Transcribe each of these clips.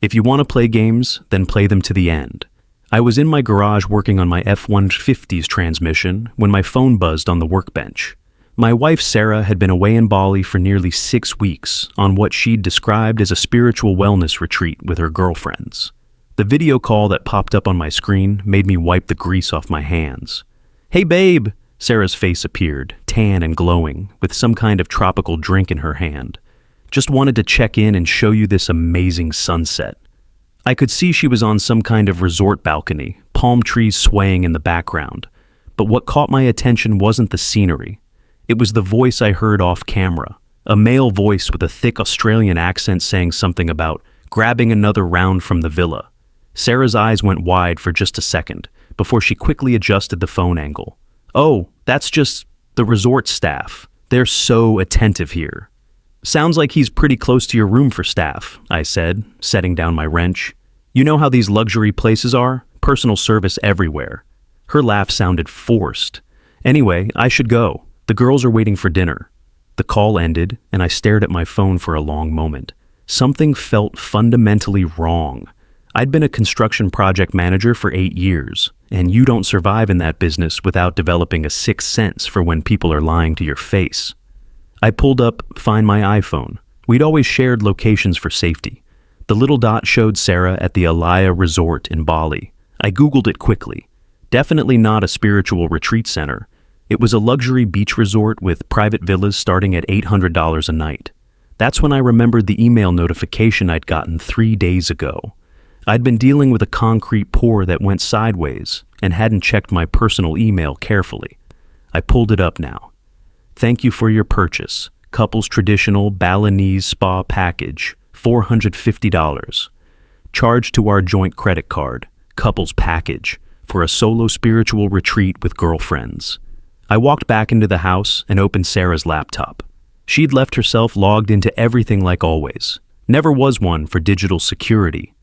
If you want to play games, then play them to the end. I was in my garage working on my F-150's transmission when my phone buzzed on the workbench. My wife Sarah had been away in Bali for nearly 6 weeks on what she'd described as a spiritual wellness retreat with her girlfriends. The video call that popped up on my screen made me wipe the grease off my hands. "Hey babe!" Sarah's face appeared, tan and glowing, with some kind of tropical drink in her hand. "Just wanted to check in and show you this amazing sunset." I could see she was on some kind of resort balcony, palm trees swaying in the background. But what caught my attention wasn't the scenery. It was the voice I heard off camera, a male voice with a thick Australian accent saying something about grabbing another round from the villa. Sarah's eyes went wide for just a second before she quickly adjusted the phone angle. "Oh, that's just the resort staff. They're so attentive here." "Sounds like he's pretty close to your room for staff," I said, setting down my wrench. "You know how these luxury places are? Personal service everywhere." Her laugh sounded forced. "Anyway, I should go. The girls are waiting for dinner." The call ended, and I stared at my phone for a long moment. Something felt fundamentally wrong. I'd been a construction project manager for 8 years, and you don't survive in that business without developing a sixth sense for when people are lying to your face. I pulled up Find My iPhone. We'd always shared locations for safety. The little dot showed Sarah at the Aita Resort in Bali. I Googled it quickly. Definitely not a spiritual retreat center. It was a luxury beach resort with private villas starting at $800 a night. That's when I remembered the email notification I'd gotten 3 days ago. I'd been dealing with a concrete pour that went sideways and hadn't checked my personal email carefully. I pulled it up now. "Thank you for your purchase. Couples traditional Balinese spa package, $450. Charged to our joint credit card, couples package, for a solo spiritual retreat with girlfriends." I walked back into the house and opened Sarah's laptop. She'd left herself logged into everything like always. Never was one for digital security.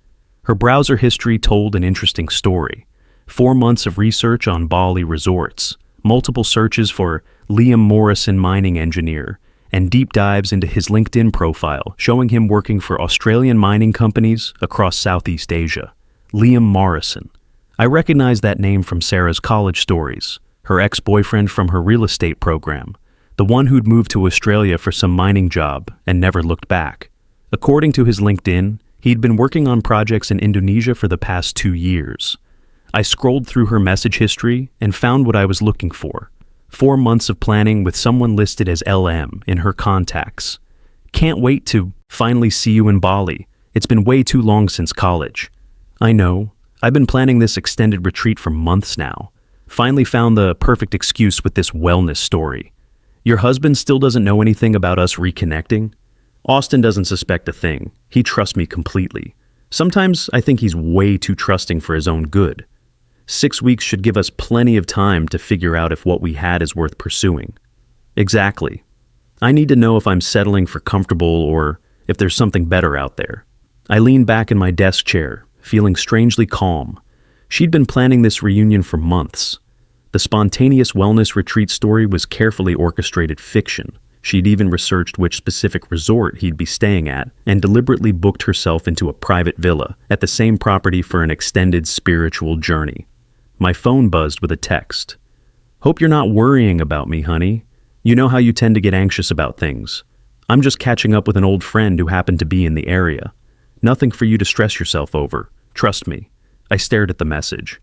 Her browser history told an interesting story. 4 months of research on Bali resorts, multiple searches for Liam Morrison mining engineer, and deep dives into his LinkedIn profile showing him working for Australian mining companies across Southeast Asia. Liam Morrison. I recognized that name from Sarah's college stories, her ex-boyfriend from her real estate program, the one who'd moved to Australia for some mining job and never looked back. According to his LinkedIn, he'd been working on projects in Indonesia for the past 2 years. I scrolled through her message history and found what I was looking for. 4 months of planning with someone listed as LM in her contacts. "Can't wait to finally see you in Bali. It's been way too long since college." I know. I've been planning this extended retreat for months now. Finally found the perfect excuse with this wellness story. "Your husband still doesn't know anything about us reconnecting?" Austin doesn't suspect a thing. He trusts me completely. Sometimes I think he's way too trusting for his own good. 6 weeks should give us plenty of time to figure out if what we had is worth pursuing. Exactly. I need to know if I'm settling for comfortable or if there's something better out there. I leaned back in my desk chair, feeling strangely calm. She'd been planning this reunion for months. The spontaneous wellness retreat story was carefully orchestrated fiction. She'd even researched which specific resort he'd be staying at and deliberately booked herself into a private villa at the same property for an extended spiritual journey. My phone buzzed with a text. "Hope you're not worrying about me, honey. You know how you tend to get anxious about things. I'm just catching up with an old friend who happened to be in the area. Nothing for you to stress yourself over. Trust me." I stared at the message.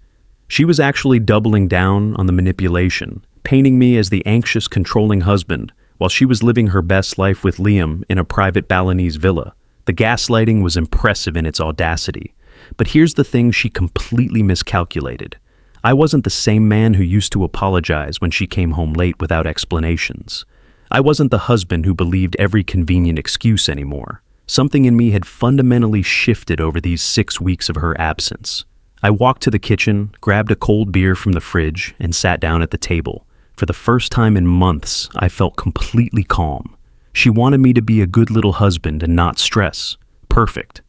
She was actually doubling down on the manipulation, painting me as the anxious, controlling husband, while she was living her best life with Liam in a private Balinese villa. The gaslighting was impressive in its audacity. But here's the thing she completely miscalculated. I wasn't the same man who used to apologize when she came home late without explanations. I wasn't the husband who believed every convenient excuse anymore. Something in me had fundamentally shifted over these 6 weeks of her absence. I walked to the kitchen, grabbed a cold beer from the fridge, and sat down at the table. For the first time in months, I felt completely calm. She wanted me to be a good little husband and not stress. Perfect.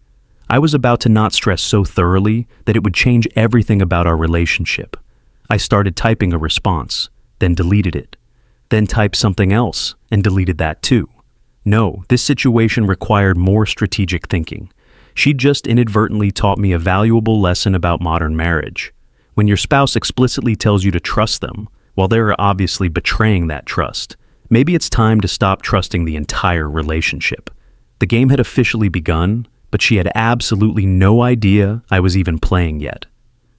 I was about to not stress so thoroughly that it would change everything about our relationship. I started typing a response, then deleted it. Then typed something else and deleted that too. No, this situation required more strategic thinking. She'd just inadvertently taught me a valuable lesson about modern marriage. When your spouse explicitly tells you to trust them, while they're obviously betraying that trust, maybe it's time to stop trusting the entire relationship. The game had officially begun, but she had absolutely no idea I was even playing yet.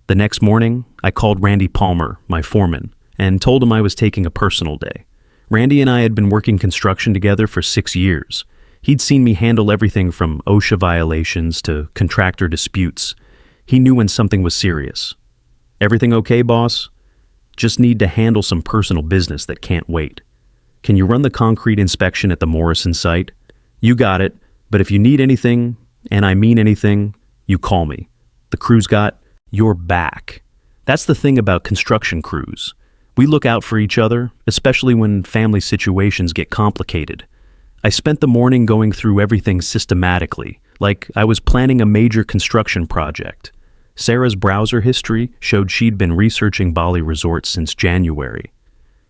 The next morning, I called Randy Palmer, my foreman, and told him I was taking a personal day. Randy and I had been working construction together for 6 years. He'd seen me handle everything from OSHA violations to contractor disputes. He knew when something was serious. "Everything okay, boss? Just need to handle some personal business that can't wait. Can you run the concrete inspection at the Morrison site? You got it, but if you need anything, and I mean anything, you call me. The crew's got your back." That's the thing about construction crews. We look out for each other, especially when family situations get complicated. I spent the morning going through everything systematically, like I was planning a major construction project. Sarah's browser history showed she'd been researching Bali resorts since January.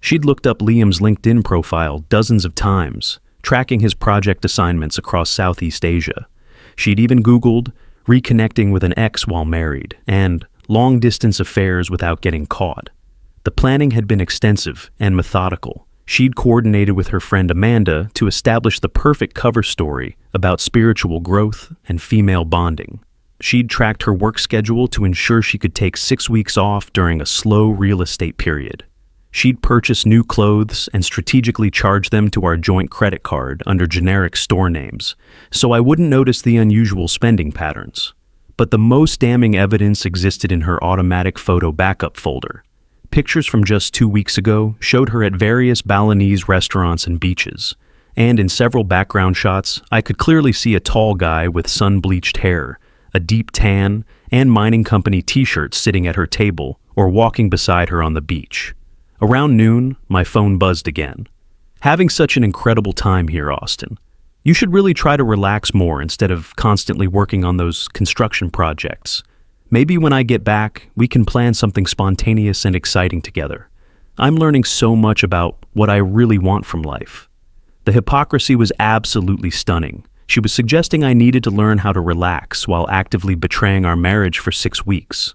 She'd looked up Liam's LinkedIn profile dozens of times, tracking his project assignments across Southeast Asia. She'd even Googled reconnecting with an ex while married and long-distance affairs without getting caught. The planning had been extensive and methodical. She'd coordinated with her friend Amanda to establish the perfect cover story about spiritual growth and female bonding. She'd tracked her work schedule to ensure she could take 6 weeks off during a slow real estate period. She'd purchased new clothes and strategically charged them to our joint credit card under generic store names, so I wouldn't notice the unusual spending patterns. But the most damning evidence existed in her automatic photo backup folder. Pictures from just 2 weeks ago showed her at various Balinese restaurants and beaches, and in several background shots, I could clearly see a tall guy with sun-bleached hair, a deep tan, and mining company t-shirts sitting at her table or walking beside her on the beach. Around noon, my phone buzzed again. "Having such an incredible time here, Austin. You should really try to relax more instead of constantly working on those construction projects. Maybe when I get back, we can plan something spontaneous and exciting together. I'm learning so much about what I really want from life." The hypocrisy was absolutely stunning. She was suggesting I needed to learn how to relax while actively betraying our marriage for 6 weeks.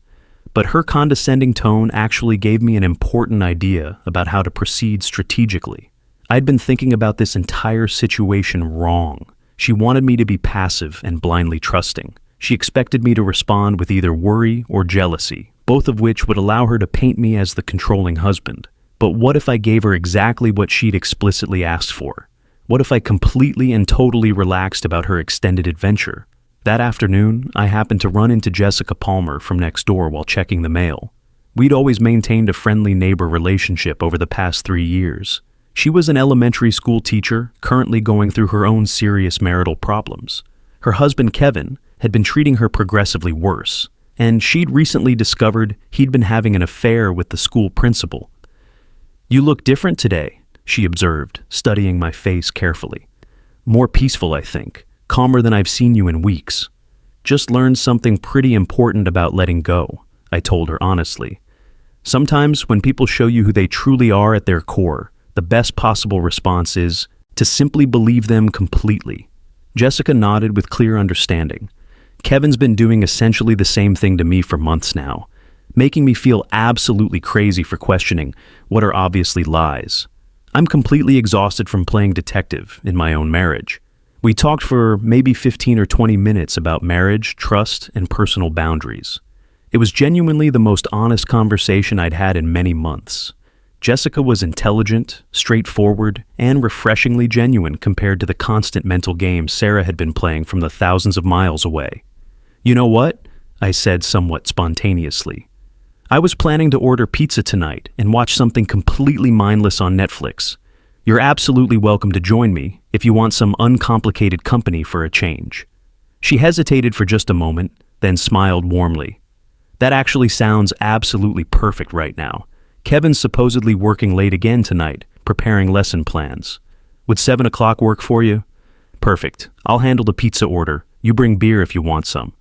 But her condescending tone actually gave me an important idea about how to proceed strategically. I'd been thinking about this entire situation wrong. She wanted me to be passive and blindly trusting. She expected me to respond with either worry or jealousy, both of which would allow her to paint me as the controlling husband. But what if I gave her exactly what she'd explicitly asked for? What if I completely and totally relaxed about her extended adventure? That afternoon, I happened to run into Jessica Palmer from next door while checking the mail. We'd always maintained a friendly neighbor relationship over the past 3 years. She was an elementary school teacher, currently going through her own serious marital problems. Her husband, Kevin, had been treating her progressively worse, and she'd recently discovered he'd been having an affair with the school principal. "You look different today," she observed, studying my face carefully. "More peaceful, I think. Calmer than I've seen you in weeks. Just learned something pretty important about letting go," I told her honestly. "Sometimes when people show you who they truly are at their core, the best possible response is to simply believe them completely." Jessica nodded with clear understanding. "Kevin's been doing essentially the same thing to me for months now, making me feel absolutely crazy for questioning what are obviously lies. I'm completely exhausted from playing detective in my own marriage." We talked for maybe 15 or 20 minutes about marriage, trust, and personal boundaries. It was genuinely the most honest conversation I'd had in many months. Jessica was intelligent, straightforward, and refreshingly genuine compared to the constant mental games Sarah had been playing from the thousands of miles away. "You know what?" I said somewhat spontaneously. "I was planning to order pizza tonight and watch something completely mindless on Netflix. You're absolutely welcome to join me if you want some uncomplicated company for a change." She hesitated for just a moment, then smiled warmly. "That actually sounds absolutely perfect right now. Kevin's supposedly working late again tonight, preparing lesson plans. Would 7 o'clock work for you?" "Perfect. I'll handle the pizza order. You bring beer if you want some."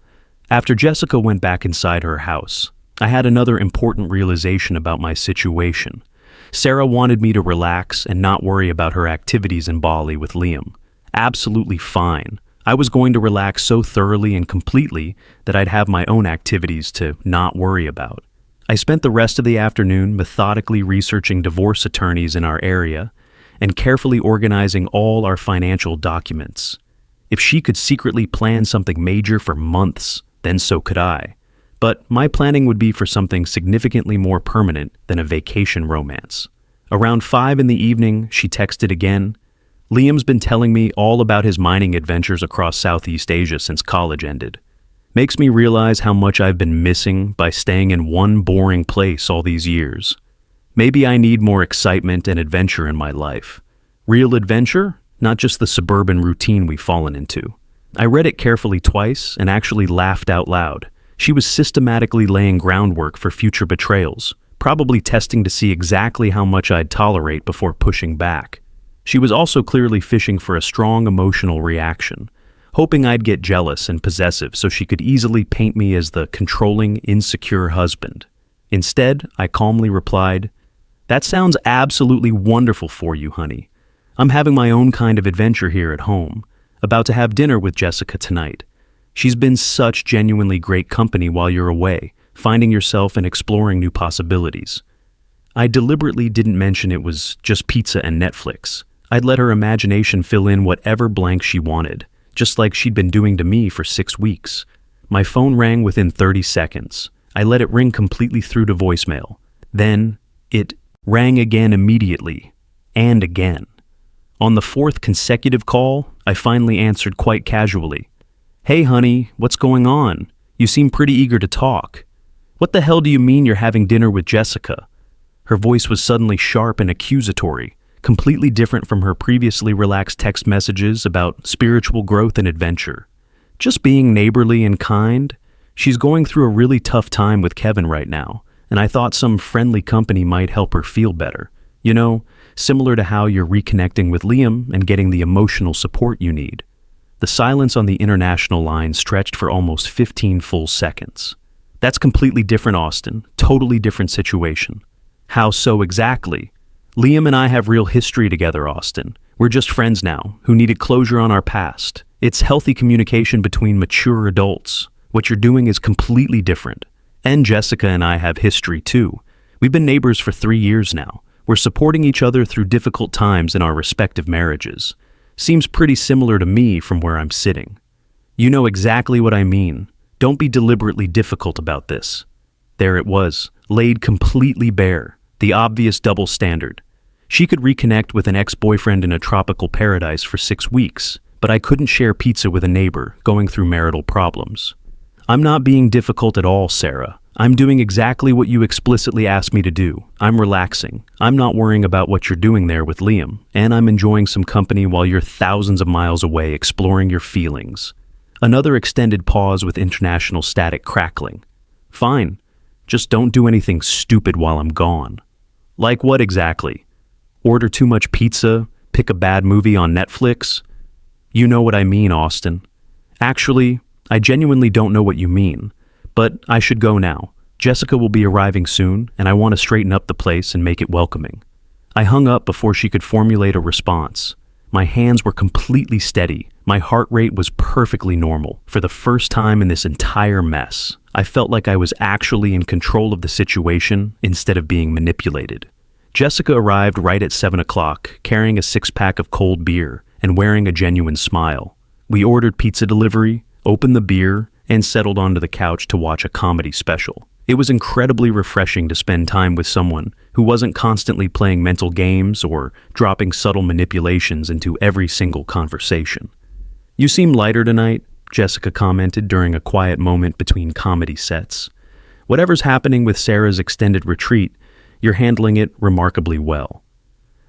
After Jessica went back inside her house, I had another important realization about my situation. Sarah wanted me to relax and not worry about her activities in Bali with Liam. Absolutely fine. I was going to relax so thoroughly and completely that I'd have my own activities to not worry about. I spent the rest of the afternoon methodically researching divorce attorneys in our area and carefully organizing all our financial documents. If she could secretly plan something major for months, then so could I. But my planning would be for something significantly more permanent than a vacation romance. Around 5 in the evening, she texted again. Liam's been telling me all about his mining adventures across Southeast Asia since college ended. Makes me realize how much I've been missing by staying in one boring place all these years. Maybe I need more excitement and adventure in my life. Real adventure, not just the suburban routine we've fallen into. I read it carefully twice and actually laughed out loud. She was systematically laying groundwork for future betrayals, probably testing to see exactly how much I'd tolerate before pushing back. She was also clearly fishing for a strong emotional reaction, hoping I'd get jealous and possessive so she could easily paint me as the controlling, insecure husband. Instead, I calmly replied, "That sounds absolutely wonderful for you, honey. I'm having my own kind of adventure here at home, about to have dinner with Jessica tonight. She's been such genuinely great company while you're away, finding yourself and exploring new possibilities." I deliberately didn't mention it was just pizza and Netflix. I'd let her imagination fill in whatever blank she wanted, just like she'd been doing to me for 6 weeks. My phone rang within 30 seconds. I let it ring completely through to voicemail. Then, it rang again immediately, and again. On the 4th consecutive call, I finally answered quite casually. "Hey honey, what's going on? You seem pretty eager to talk. What the hell do you mean you're having dinner with Jessica?" Her voice was suddenly sharp and accusatory, completely different from her previously relaxed text messages about spiritual growth and adventure. "Just being neighborly and kind. She's going through a really tough time with Kevin right now, and I thought some friendly company might help her feel better. You know, similar to how you're reconnecting with Liam and getting the emotional support you need." The silence on the international line stretched for almost 15 full seconds. "That's completely different, Austin. Totally different situation." "How so exactly?" "Liam and I have real history together, Austin. We're just friends now, who needed closure on our past. It's healthy communication between mature adults. What you're doing is completely different. And Jessica and I have history too. We've been neighbors for 3 years now. We're supporting each other through difficult times in our respective marriages. Seems pretty similar to me from where I'm sitting." "You know exactly what I mean. Don't be deliberately difficult about this." There it was, laid completely bare, the obvious double standard. She could reconnect with an ex-boyfriend in a tropical paradise for 6 weeks, but I couldn't share pizza with a neighbor going through marital problems. "I'm not being difficult at all, Sarah. I'm doing exactly what you explicitly asked me to do. I'm relaxing. I'm not worrying about what you're doing there with Liam, and I'm enjoying some company while you're thousands of miles away exploring your feelings." Another extended pause with international static crackling. "Fine. Just don't do anything stupid while I'm gone." "Like what exactly? Order too much pizza? Pick a bad movie on Netflix?" "You know what I mean, Austin." "Actually, I genuinely don't know what you mean. But I should go now. Jessica will be arriving soon, and I want to straighten up the place and make it welcoming." I hung up before she could formulate a response. My hands were completely steady. My heart rate was perfectly normal. For the first time in this entire mess, I felt like I was actually in control of the situation instead of being manipulated. Jessica arrived right at 7 o'clock, carrying a 6-pack of cold beer and wearing a genuine smile. We ordered pizza delivery, opened the beer, and settled onto the couch to watch a comedy special. It was incredibly refreshing to spend time with someone who wasn't constantly playing mental games or dropping subtle manipulations into every single conversation. "You seem lighter tonight," Jessica commented during a quiet moment between comedy sets. "Whatever's happening with Sarah's extended retreat, you're handling it remarkably well."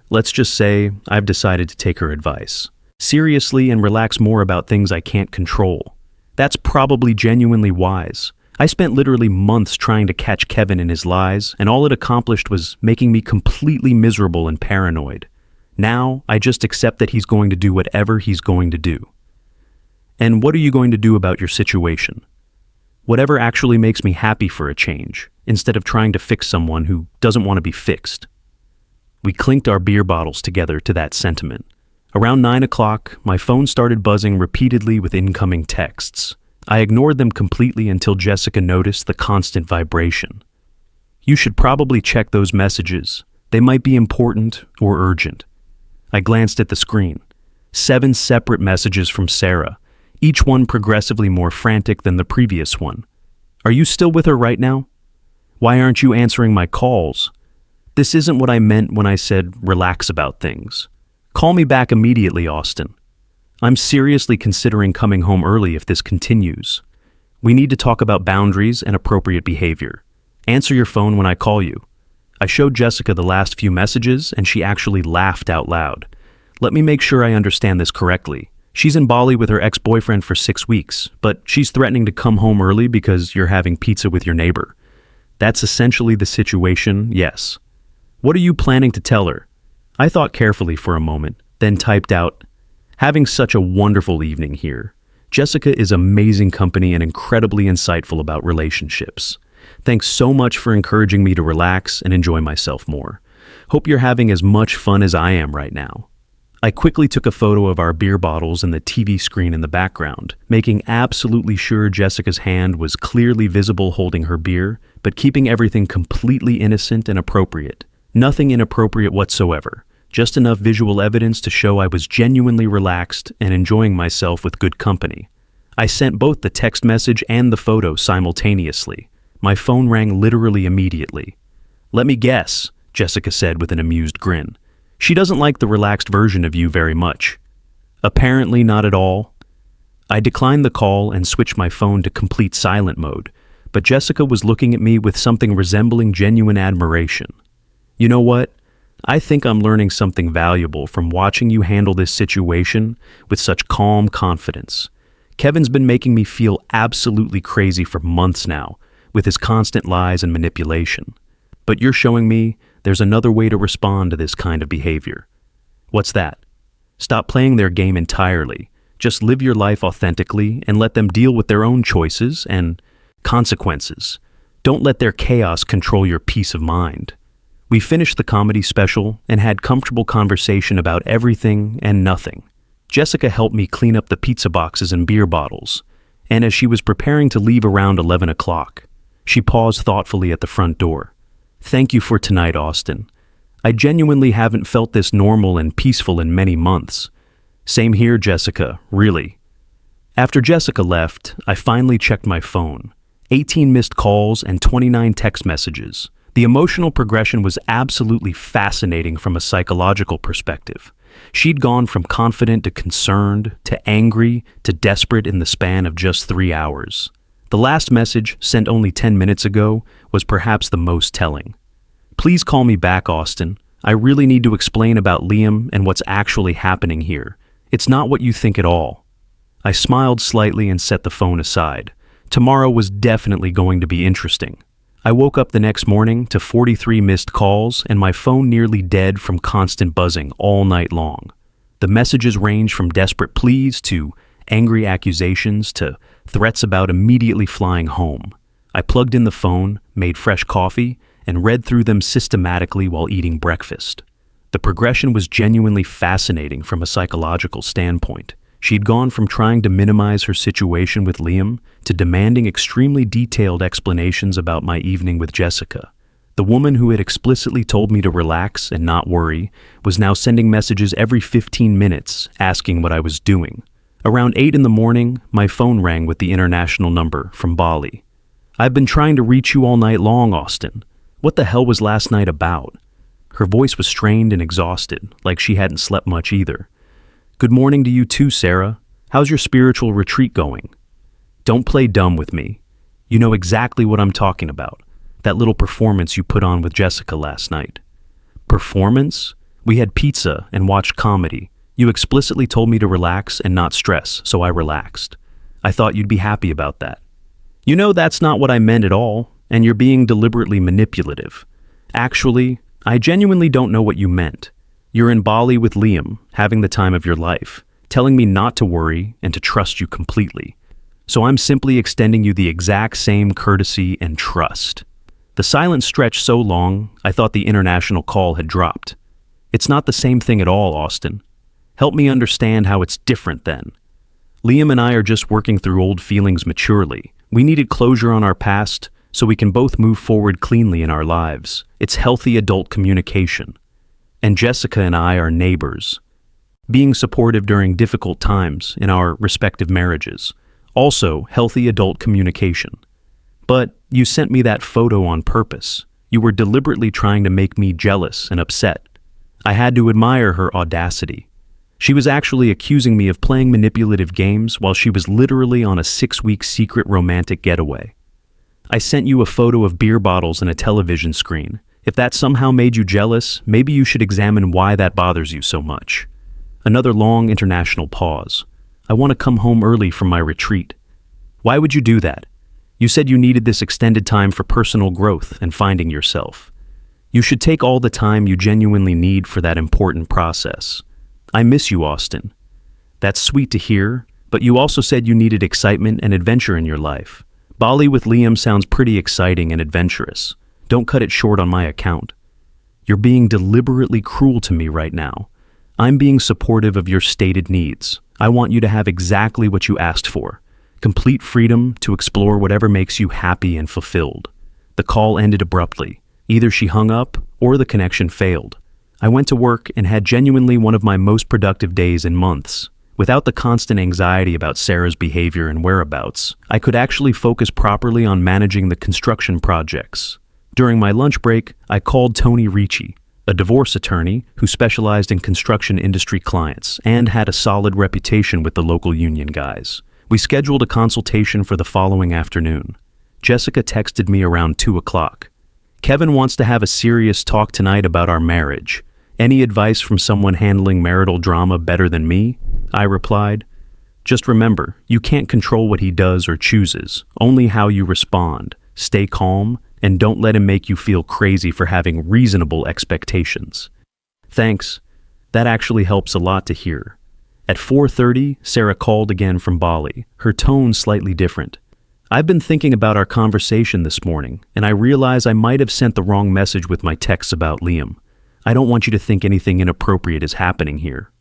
Let's just say I've decided to take her advice seriously and relax more about things I can't control. That's probably genuinely wise. I spent literally months trying to catch Kevin in his lies, and all it accomplished was making me completely miserable and paranoid. Now, I just accept that he's going to do whatever he's going to do. And what are you going to do about your situation? Whatever actually makes me happy for a change, instead of trying to fix someone who doesn't want to be fixed. We clinked our beer bottles together to that sentiment. Around 9 o'clock, my phone started buzzing repeatedly with incoming texts. I ignored them completely until Jessica noticed the constant vibration. "You should probably check those messages. They might be important or urgent." I glanced at the screen. 7 separate messages from Sarah, each one progressively more frantic than the previous one. "Are you still with her right now? Why aren't you answering my calls? This isn't what I meant when I said relax about things. Call me back immediately, Austin. I'm seriously considering coming home early if this continues. We need to talk about boundaries and appropriate behavior. Answer your phone when I call you." I showed Jessica the last few messages, and she actually laughed out loud. "Let me make sure I understand this correctly. She's in Bali with her ex-boyfriend for 6 weeks, but she's threatening to come home early because you're having pizza with your neighbor. That's essentially the situation, yes. What are you planning to tell her?" I thought carefully for a moment, then typed out, "Having such a wonderful evening here. Jessica is amazing company and incredibly insightful about relationships. Thanks so much for encouraging me to relax and enjoy myself more. Hope you're having as much fun as I am right now." I quickly took a photo of our beer bottles and the TV screen in the background, making absolutely sure Jessica's hand was clearly visible holding her beer, but keeping everything completely innocent and appropriate. Nothing inappropriate whatsoever. Just enough visual evidence to show I was genuinely relaxed and enjoying myself with good company. I sent both the text message and the photo simultaneously. My phone rang literally immediately. "Let me guess," Jessica said with an amused grin. "She doesn't like the relaxed version of you very much." "Apparently not at all." I declined the call and switched my phone to complete silent mode, but Jessica was looking at me with something resembling genuine admiration. "You know what? I think I'm learning something valuable from watching you handle this situation with such calm confidence. Kevin's been making me feel absolutely crazy for months now, with his constant lies and manipulation. But you're showing me there's another way to respond to this kind of behavior." "What's that?" "Stop playing their game entirely. Just live your life authentically and let them deal with their own choices and consequences. Don't let their chaos control your peace of mind." We finished the comedy special and had comfortable conversation about everything and nothing. Jessica helped me clean up the pizza boxes and beer bottles, and as she was preparing to leave around 11 o'clock, she paused thoughtfully at the front door. "Thank you for tonight, Austin. I genuinely haven't felt this normal and peaceful in many months." "Same here, Jessica, really." After Jessica left, I finally checked my phone. 18 missed calls and 29 text messages. The emotional progression was absolutely fascinating from a psychological perspective. She'd gone from confident to concerned, to angry, to desperate in the span of just 3 hours. The last message, sent only 10 minutes ago, was perhaps the most telling. "Please call me back, Austin. I really need to explain about Liam and what's actually happening here. It's not what you think at all." I smiled slightly and set the phone aside. Tomorrow was definitely going to be interesting. I woke up the next morning to 43 missed calls and my phone nearly dead from constant buzzing all night long. The messages range from desperate pleas to angry accusations to threats about immediately flying home. I plugged in the phone, made fresh coffee, and read through them systematically while eating breakfast. The progression was genuinely fascinating from a psychological standpoint. She'd gone from trying to minimize her situation with Liam to demanding extremely detailed explanations about my evening with Jessica. The woman who had explicitly told me to relax and not worry was now sending messages every 15 minutes asking what I was doing. Around 8 in the morning, my phone rang with the international number from Bali. "I've been trying to reach you all night long, Austin. What the hell was last night about?" Her voice was strained and exhausted, like she hadn't slept much either. "Good morning to you too, Sarah. How's your spiritual retreat going?" "Don't play dumb with me. You know exactly what I'm talking about. That little performance you put on with Jessica last night." "Performance? We had pizza and watched comedy. You explicitly told me to relax and not stress, so I relaxed. I thought you'd be happy about that." "You know that's not what I meant at all, and you're being deliberately manipulative. Actually, I genuinely don't know what you meant. You're in Bali with Liam, having the time of your life, telling me not to worry and to trust you completely. So I'm simply extending you the exact same courtesy and trust." The silence stretched so long, I thought the international call had dropped. "It's not the same thing at all, Austin. Help me understand how it's different then. Liam and I are just working through old feelings maturely. We needed closure on our past so we can both move forward cleanly in our lives. It's healthy adult communication. And Jessica and I are neighbors, being supportive during difficult times in our respective marriages. Also, healthy adult communication. But you sent me that photo on purpose. You were deliberately trying to make me jealous and upset. I had to admire her audacity. She was actually accusing me of playing manipulative games while she was literally on a 6-week secret romantic getaway. I sent you a photo of beer bottles and a television screen. If that somehow made you jealous, maybe you should examine why that bothers you so much. Another long international pause. I want to come home early from my retreat. Why would you do that? You said you needed this extended time for personal growth and finding yourself. You should take all the time you genuinely need for that important process. I miss you, Austin. That's sweet to hear, but you also said you needed excitement and adventure in your life. Bali with Liam sounds pretty exciting and adventurous. Don't cut it short on my account. You're being deliberately cruel to me right now. I'm being supportive of your stated needs. I want you to have exactly what you asked for. Complete freedom to explore whatever makes you happy and fulfilled. The call ended abruptly. Either she hung up or the connection failed. I went to work and had genuinely one of my most productive days in months. Without the constant anxiety about Sarah's behavior and whereabouts, I could actually focus properly on managing the construction projects. During my lunch break, I called Tony Ricci, a divorce attorney who specialized in construction industry clients and had a solid reputation with the local union guys. We scheduled a consultation for the following afternoon. Jessica texted me around 2 o'clock. Kevin wants to have a serious talk tonight about our marriage. Any advice from someone handling marital drama better than me? I replied. Just remember, you can't control what he does or chooses, only how you respond. Stay calm, and don't let him make you feel crazy for having reasonable expectations. Thanks. That actually helps a lot to hear. At 4:30, Sarah called again from Bali, her tone slightly different. I've been thinking about our conversation this morning, and I realize I might have sent the wrong message with my texts about Liam. I don't want you to think anything inappropriate is happening here.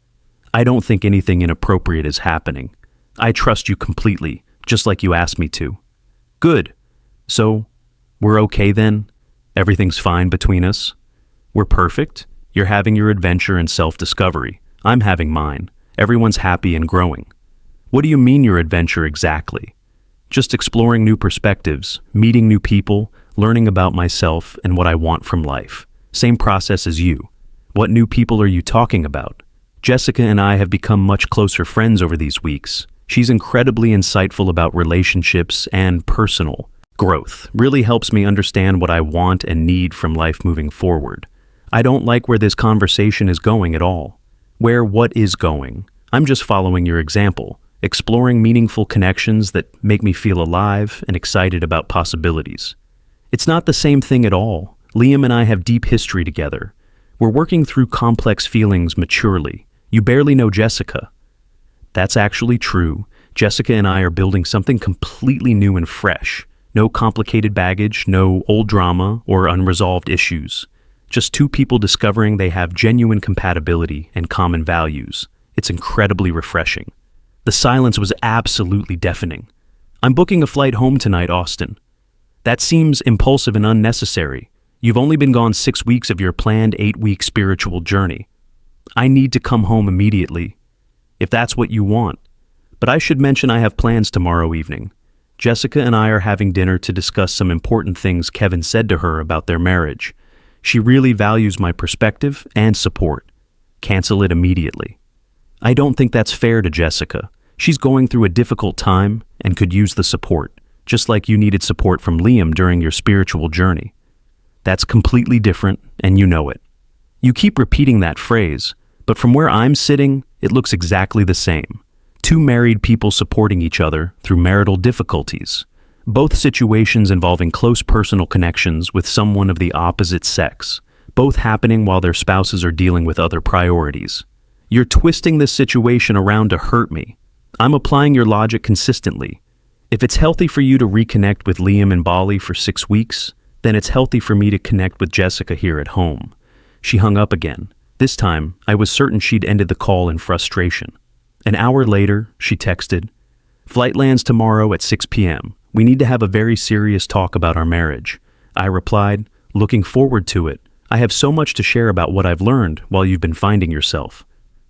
I don't think anything inappropriate is happening. I trust you completely, just like you asked me to. Good. So, we're okay then? Everything's fine between us? We're perfect? You're having your adventure and self-discovery. I'm having mine. Everyone's happy and growing. What do you mean your adventure exactly? Just exploring new perspectives, meeting new people, learning about myself and what I want from life. Same process as you. What new people are you talking about? Jessica and I have become much closer friends over these weeks. She's incredibly insightful about relationships and personal growth. Really helps me understand what I want and need from life moving forward. I don't like where this conversation is going at all. What is going? I'm just following your example, exploring meaningful connections that make me feel alive and excited about possibilities. It's not the same thing at all. Liam and I have deep history together. We're working through complex feelings maturely. You barely know Jessica. That's actually true. Jessica and I are building something completely new and fresh. No complicated baggage, no old drama or unresolved issues. Just two people discovering they have genuine compatibility and common values. It's incredibly refreshing. The silence was absolutely deafening. I'm booking a flight home tonight, Austin. That seems impulsive and unnecessary. You've only been gone 6 weeks of your planned 8-week spiritual journey. I need to come home immediately, if that's what you want. But I should mention I have plans tomorrow evening. Jessica and I are having dinner to discuss some important things Kevin said to her about their marriage. She really values my perspective and support. Cancel it immediately. I don't think that's fair to Jessica. She's going through a difficult time and could use the support, just like you needed support from Liam during your spiritual journey. That's completely different, and you know it. You keep repeating that phrase, but from where I'm sitting, it looks exactly the same. Two married people supporting each other through marital difficulties. Both situations involving close personal connections with someone of the opposite sex. Both happening while their spouses are dealing with other priorities. You're twisting this situation around to hurt me. I'm applying your logic consistently. If it's healthy for you to reconnect with Liam in Bali for 6 weeks, then it's healthy for me to connect with Jessica here at home. She hung up again. This time, I was certain she'd ended the call in frustration. An hour later, she texted, "Flight lands tomorrow at 6 p.m. We need to have a very serious talk about our marriage." I replied, "Looking forward to it. I have so much to share about what I've learned while you've been finding yourself."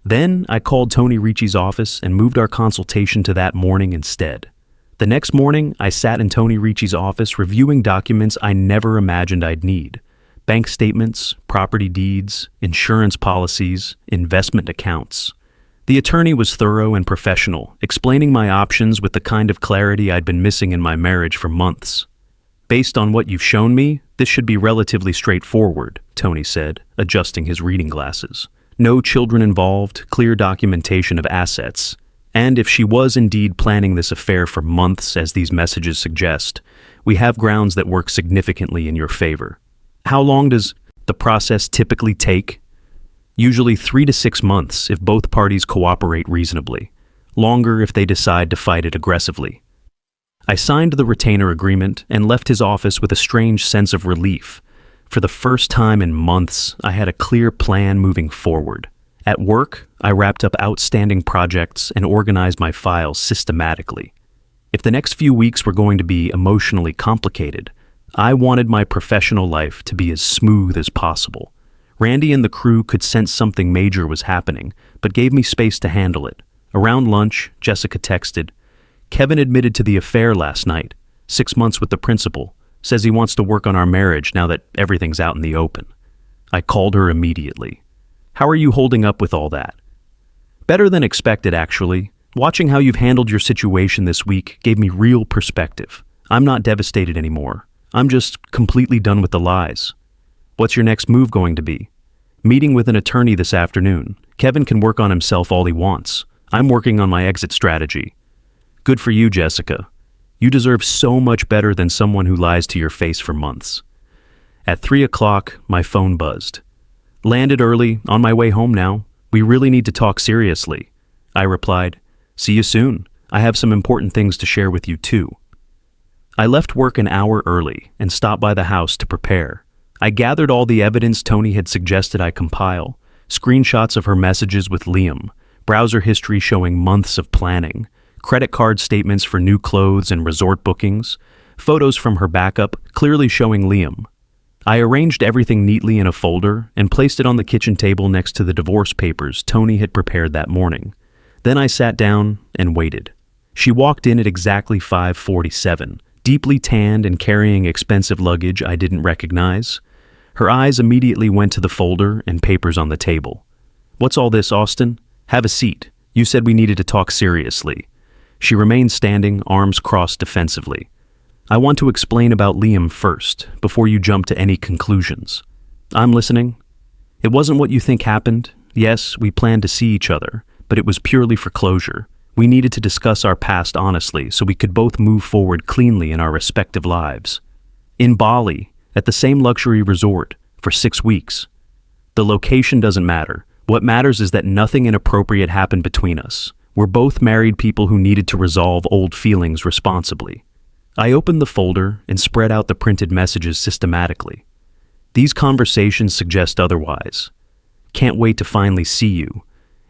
Then I called Tony Ricci's office and moved our consultation to that morning instead. The next morning, I sat in Tony Ricci's office reviewing documents I never imagined I'd need. Bank statements, property deeds, insurance policies, investment accounts. The attorney was thorough and professional, explaining my options with the kind of clarity I'd been missing in my marriage for months. "Based on what you've shown me, this should be relatively straightforward," Tony said, adjusting his reading glasses. "No children involved, clear documentation of assets. And if she was indeed planning this affair for months, as these messages suggest, we have grounds that work significantly in your favor." "How long does the process typically take?" "Usually 3 to 6 months if both parties cooperate reasonably. Longer if they decide to fight it aggressively." I signed the retainer agreement and left his office with a strange sense of relief. For the first time in months, I had a clear plan moving forward. At work, I wrapped up outstanding projects and organized my files systematically. If the next few weeks were going to be emotionally complicated, I wanted my professional life to be as smooth as possible. Randy and the crew could sense something major was happening, but gave me space to handle it. Around lunch, Jessica texted, "Kevin admitted to the affair last night. 6 months with the principal. Says he wants to work on our marriage now that everything's out in the open." I called her immediately. "How are you holding up with all that?" "Better than expected, actually. Watching how you've handled your situation this week gave me real perspective. I'm not devastated anymore. I'm just completely done with the lies." "What's your next move going to be?" "Meeting with an attorney this afternoon. Kevin can work on himself all he wants. I'm working on my exit strategy." "Good for you, Jessica. You deserve so much better than someone who lies to your face for months." At 3 o'clock, my phone buzzed. "Landed early, on my way home now. We really need to talk seriously." I replied, "See you soon. I have some important things to share with you too." I left work an hour early and stopped by the house to prepare. I gathered all the evidence Tony had suggested I compile, screenshots of her messages with Liam, browser history showing months of planning, credit card statements for new clothes and resort bookings, photos from her backup clearly showing Liam. I arranged everything neatly in a folder and placed it on the kitchen table next to the divorce papers Tony had prepared that morning. Then I sat down and waited. She walked in at exactly 5:47, deeply tanned and carrying expensive luggage I didn't recognize. Her eyes immediately went to the folder and papers on the table. "What's all this, Austin? Have a seat. You said we needed to talk seriously." She remained standing, arms crossed defensively. "I want to explain about Liam first, before you jump to any conclusions." "I'm listening." "It wasn't what you think happened. Yes, we planned to see each other, but it was purely for closure. We needed to discuss our past honestly so we could both move forward cleanly in our respective lives. In Bali, at the same luxury resort, for 6 weeks. The location doesn't matter. What matters is that nothing inappropriate happened between us. We're both married people who needed to resolve old feelings responsibly." I opened the folder and spread out the printed messages systematically. "These conversations suggest otherwise. Can't wait to finally see you.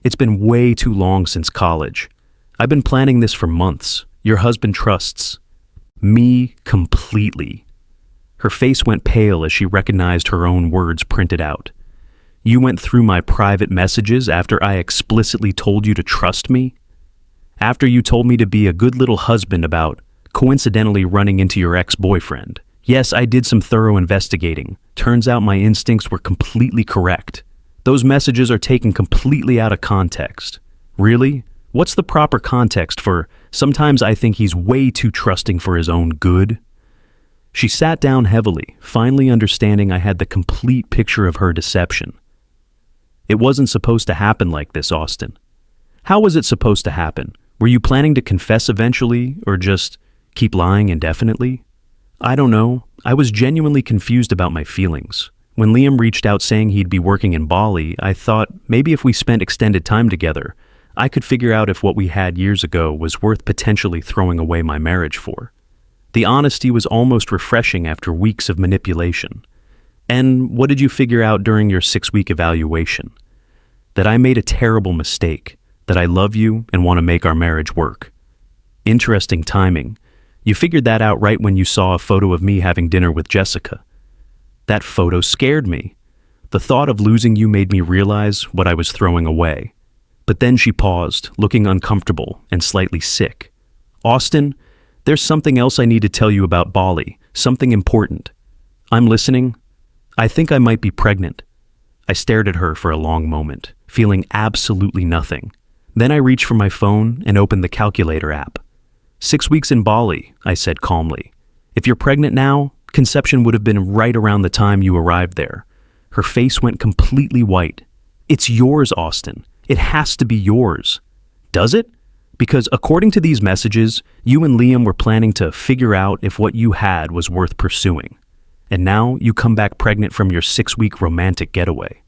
It's been way too long since college. I've been planning this for months. Your husband trusts me completely." Her face went pale as she recognized her own words printed out. "You went through my private messages after I explicitly told you to trust me? After you told me to be a good little husband about coincidentally running into your ex-boyfriend. Yes, I did some thorough investigating. Turns out my instincts were completely correct. Those messages are taken completely out of context." "Really? What's the proper context for, sometimes I think he's way too trusting for his own good?" She sat down heavily, finally understanding I had the complete picture of her deception. "It wasn't supposed to happen like this, Austin." "How was it supposed to happen? Were you planning to confess eventually, or just keep lying indefinitely?" "I don't know. I was genuinely confused about my feelings. When Liam reached out saying he'd be working in Bali, I thought maybe if we spent extended time together, I could figure out if what we had years ago was worth potentially throwing away my marriage for. The honesty was almost refreshing after weeks of manipulation." "And what did you figure out during your 6-week evaluation?" that I made a terrible mistake, that I love you and want to make our marriage work. Interesting timing. You figured that out right when you saw a photo of me having dinner with Jessica. That photo scared me. The thought of losing you made me realize what I was throwing away. But then she paused, looking uncomfortable and slightly sick. Austin, there's something else I need to tell you about Bali, something important. I'm listening. I think I might be pregnant. I stared at her for a long moment, feeling absolutely nothing. Then I reached for my phone and opened the calculator app. 6 weeks in Bali, I said calmly. If you're pregnant now, conception would have been right around the time you arrived there. Her face went completely white. It's yours, Austin. It has to be yours. Does it? Because according to these messages, you and Liam were planning to figure out if what you had was worth pursuing. And now you come back pregnant from your 6-week romantic getaway.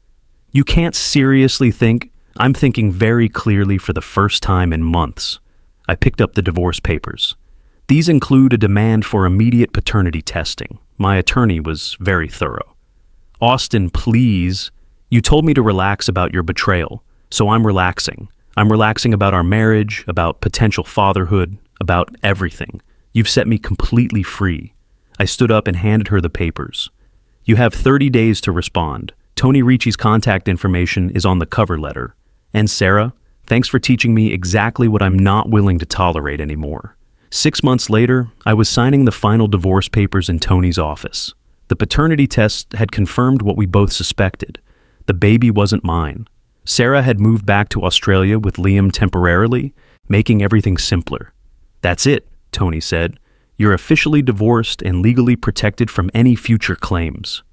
You can't seriously think? I'm thinking very clearly for the first time in months. I picked up the divorce papers. These include a demand for immediate paternity testing. My attorney was very thorough. Austin, please. You told me to relax about your betrayal, so I'm relaxing. I'm relaxing about our marriage, about potential fatherhood, about everything. You've set me completely free. I stood up and handed her the papers. You have 30 days to respond. Tony Ricci's contact information is on the cover letter. And Sarah, thanks for teaching me exactly what I'm not willing to tolerate anymore. 6 months later, I was signing the final divorce papers in Tony's office. The paternity test had confirmed what we both suspected. The baby wasn't mine. Sarah had moved back to Australia with Liam temporarily, making everything simpler. That's it, Tony said. You're officially divorced and legally protected from any future claims.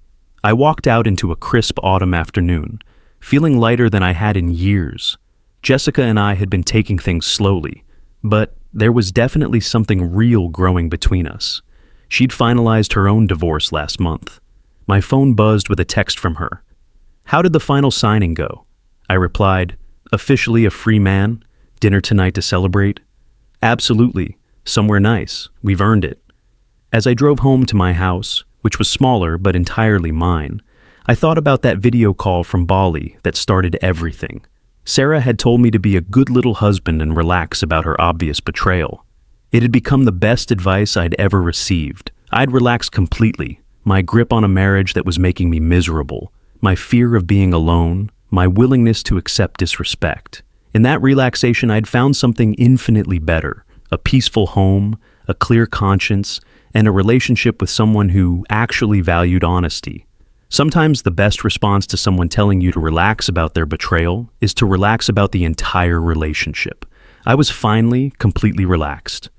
I walked out into a crisp autumn afternoon, feeling lighter than I had in years. Jessica and I had been taking things slowly, but there was definitely something real growing between us. She'd finalized her own divorce last month. My phone buzzed with a text from her. How did the final signing go? I replied, officially a free man, dinner tonight to celebrate. Absolutely, somewhere nice, we've earned it. As I drove home to my house, which was smaller but entirely mine, I thought about that video call from Bali that started everything. Sarah had told me to be a good little husband and relax about her obvious betrayal. It had become the best advice I'd ever received. I'd relaxed completely, my grip on a marriage that was making me miserable, my fear of being alone, my willingness to accept disrespect. In that relaxation, I'd found something infinitely better, a peaceful home, a clear conscience, and a relationship with someone who actually valued honesty. Sometimes the best response to someone telling you to relax about their betrayal is to relax about the entire relationship. I was finally completely relaxed.